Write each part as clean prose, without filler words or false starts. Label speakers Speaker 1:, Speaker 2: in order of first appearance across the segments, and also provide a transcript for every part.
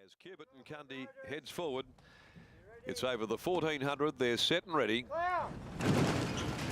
Speaker 1: As Cubitt and Cundy heads forward, it's over the 1400. They're set and ready.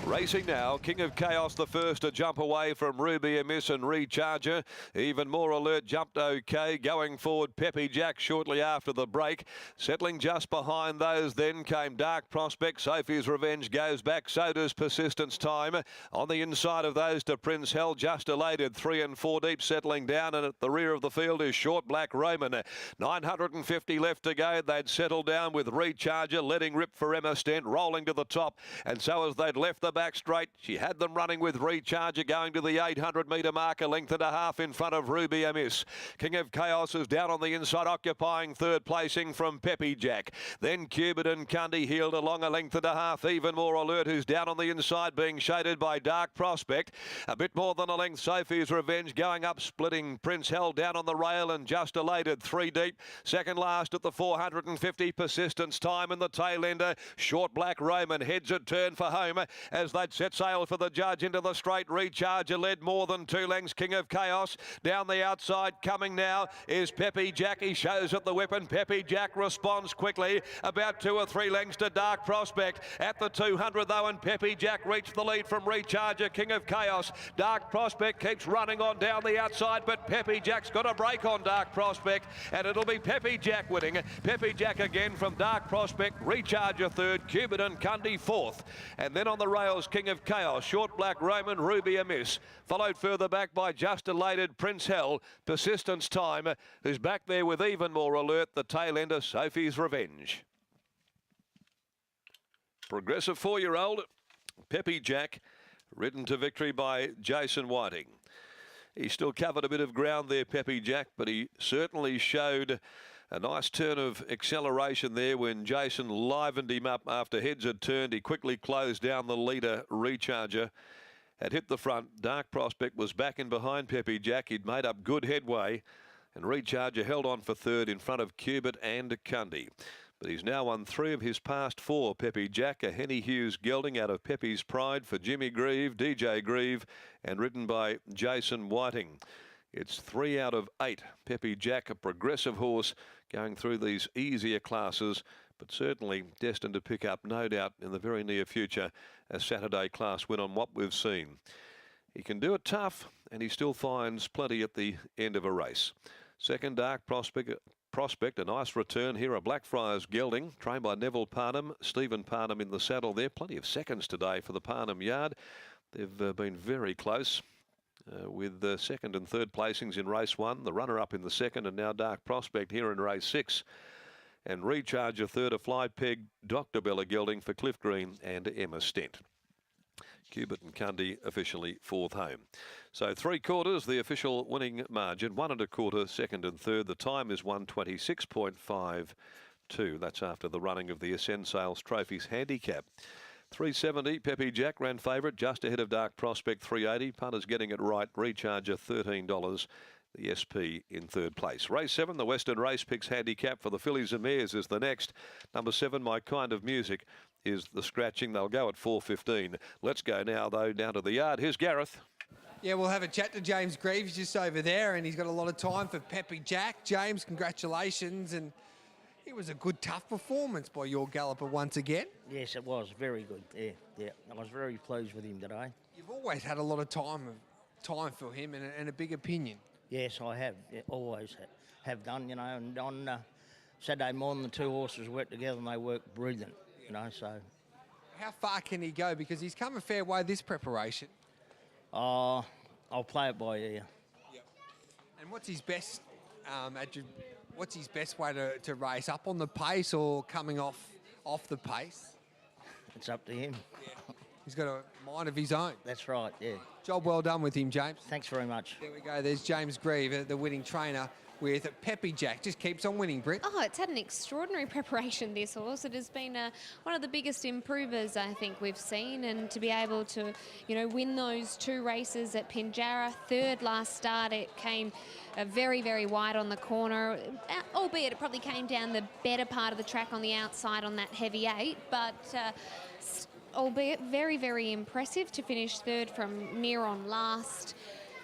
Speaker 1: Racing now, King of Chaos the first to jump away from Ruby Amiss and Recharger. Even More Alert jumped okay. Going forward, Peppy Jack shortly after the break. Settling just behind those then came Dark Prospect. Sophie's Revenge goes back, so does Persistence Time. On the inside of those to Prince Hell, just elated 3 and 4 deep, settling down, and at the rear of the field is Short Black Roman. 950 left to go. They'd settled down with Recharger, letting rip for Emma Stent, rolling to the top, and so as they'd left the back straight, she had them running with Recharger going to the 800 metre mark, a length and a half in front of Ruby Amiss. King of Chaos is down on the inside, occupying third placing from Peppy Jack. Then Cubitt and Cundy heeled along a length and a half. Even More Alert, who's down on the inside, being shaded by Dark Prospect. A bit more than a length, Sophie's Revenge going up, splitting Prince Hell down on the rail, and just elated 3 deep. Second last at the 450, Persistence Time in the tail ender. Short Black Roman heads a turn for home as they'd set sail for the judge into the straight. Recharger led more than 2 lengths. King of Chaos down the outside. Coming now is Peppy Jack. He shows at the weapon. Peppy Jack responds quickly, about 2 or 3 lengths to Dark Prospect at the 200 though, and Peppy Jack reached the lead from Recharger. King of Chaos. Dark Prospect keeps running on down the outside, but Peppy Jack's got a break on Dark Prospect, and it'll be Peppy Jack winning. Peppy Jack again from Dark Prospect. Recharger third, Cubitt and Cundy fourth, and then on the rails King of Chaos, Short Black Roman, Ruby Amiss, followed further back by just elated Prince Hell. Persistence Time, who's back there with Even More Alert, the tail ender Sophie's Revenge. Progressive 4-year-old Peppy Jack, ridden to victory by Jason Whiting. He still covered a bit of ground there, Peppy Jack, but he certainly showed a nice turn of acceleration there when Jason livened him up after heads had turned. He quickly closed down the leader, Recharger, had hit the front. Dark Prospect was back in behind Peppy Jack. He'd made up good headway, and Recharger held on for third in front of Cubitt and Cundy. But he's now won 3 of his past 4, Peppy Jack. A Henny Hughes gelding out of Peppy's Pride for Jimmy Grieve, DJ Grieve, and ridden by Jason Whiting. It's 3 out of 8. Peppy Jack, a progressive horse, going through these easier classes, but certainly destined to pick up, no doubt, in the very near future, a Saturday class win on what we've seen. He can do it tough, and he still finds plenty at the end of a race. Second, Dark Prospect, a nice return here. A Blackfriars gelding, trained by Neville Parnham. Stephen Parnham in the saddle there. Plenty of seconds today for the Parnham yard. They've been very close. With the second and third placings in race 1, the runner-up in the second, and now Dark Prospect here in race 6. And Recharger third, a fly peg, Dr. Bella gelding for Cliff Green and Emma Stent. Cubitt and Cundy officially fourth home. So 3/4, the official winning margin. 1 1/4, second and third. The time is 1:26.52. That's after the running of the Ascend Sales Trophies handicap. 370, Peppy Jack ran favourite, just ahead of Dark Prospect, 380. Punters getting it right. Recharger, $13. The SP in third place. Race 7, the Western Race Picks handicap for the fillies and mares is the next. Number 7, My Kind of Music, is the scratching. They'll go at 4:15. Let's go now, though, down to the yard. Here's Gareth.
Speaker 2: Yeah, we'll have a chat to James Grieve. He's just over there, and he's got a lot of time for Peppy Jack. James, congratulations. And it was a good, tough performance by your galloper once again.
Speaker 3: Yes, it was very good. Yeah. I was very pleased with him today.
Speaker 2: You've always had a lot of time for him and a big opinion.
Speaker 3: Yes, I have. Yeah, always have done, you know. And on Saturday morning, the 2 horses worked together and they worked brilliant, you know, so.
Speaker 2: How far can he go? Because he's come a fair way this preparation.
Speaker 3: I'll play it by ear.
Speaker 2: Yep. And what's his best what's his best way to race? Up on the pace or coming off the pace?
Speaker 3: It's up to him.
Speaker 2: Yeah. He's got a mind of his own.
Speaker 3: That's right, yeah.
Speaker 2: Job well done with him, James.
Speaker 3: Thanks very much.
Speaker 2: There we go. There's James Grieve, the winning trainer with Peppy Jack. Just keeps on winning, Britt.
Speaker 4: Oh, it's had an extraordinary preparation, this horse. It has been one of the biggest improvers I think we've seen, and to be able to, win those 2 races at Pinjarra, third last start, it came very, very wide on the corner, albeit it probably came down the better part of the track on the outside on that heavy 8, but albeit very, very impressive to finish third from near on last.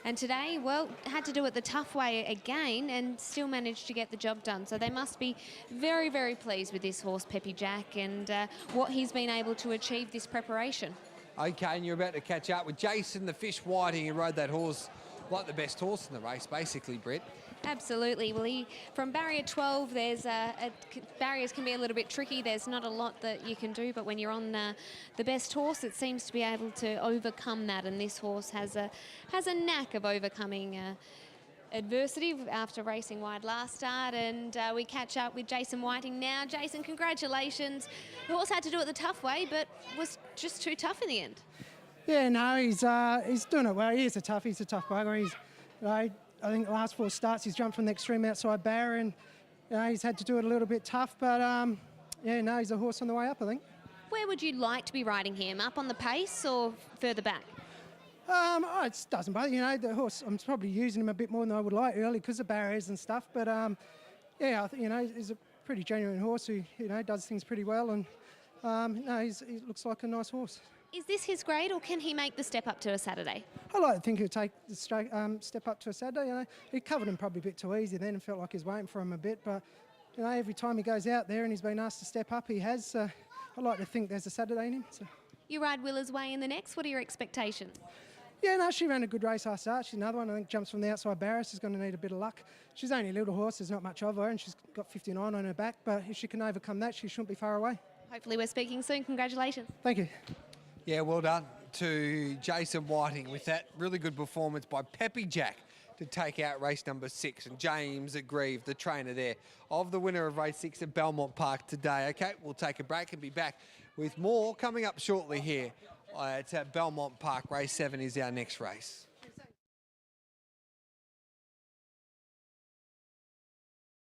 Speaker 4: And today, well, had to do it the tough way again and still managed to get the job done. So they must be very, very pleased with this horse, Peppy Jack, and what he's been able to achieve this preparation.
Speaker 2: Okay, and you're about to catch up with Jason the Fish Whiting, who rode that horse like the best horse in the race, basically, Brett.
Speaker 4: Absolutely. Well, from barrier 12, there's barriers can be a little bit tricky. There's not a lot that you can do, but when you're on the best horse, it seems to be able to overcome that. And this horse has a knack of overcoming adversity after racing wide last start. And we catch up with Jason Whiting now. Jason, congratulations. The horse had to do it the tough way, but was just too tough in the end.
Speaker 5: Yeah, no, he's doing it well. He's a tough bugger. He's, I think the last 4 starts he's jumped from the extreme outside barrier, and he's had to do it a little bit tough. But yeah, no, he's a horse on the way up, I think.
Speaker 4: Where would you like to be riding him? Up on the pace or further back?
Speaker 5: It doesn't bother. The horse, I'm probably using him a bit more than I would like early because of barriers and stuff. But yeah, I think he's a pretty genuine horse who does things pretty well, and no, he looks like a nice horse.
Speaker 4: Is this his grade, or can he make the step up to a Saturday?
Speaker 5: I like to think he'll take the step up to a Saturday. He covered him probably a bit too easy then and felt like he was waiting for him a bit. But every time he goes out there and he's been asked to step up, he has. I like to think there's a Saturday in him. So.
Speaker 4: You ride Willa's Way in the next. What are your expectations?
Speaker 5: Yeah, no, she ran a good race last start. She's another one, I think, jumps from the outside barrier. She's going to need a bit of luck. She's only a little horse. There's not much of her, and she's got 59 on her back. But if she can overcome that, she shouldn't be far away.
Speaker 4: Hopefully we're speaking soon. Congratulations.
Speaker 5: Thank you.
Speaker 2: Yeah, well done to Jason Whiting with that really good performance by Peppy Jack to take out race number 6. And James Grieve, the trainer there, of the winner of race 6 at Belmont Park today. Okay, we'll take a break and be back with more coming up shortly here. It's at Belmont Park. Race 7 is our next race.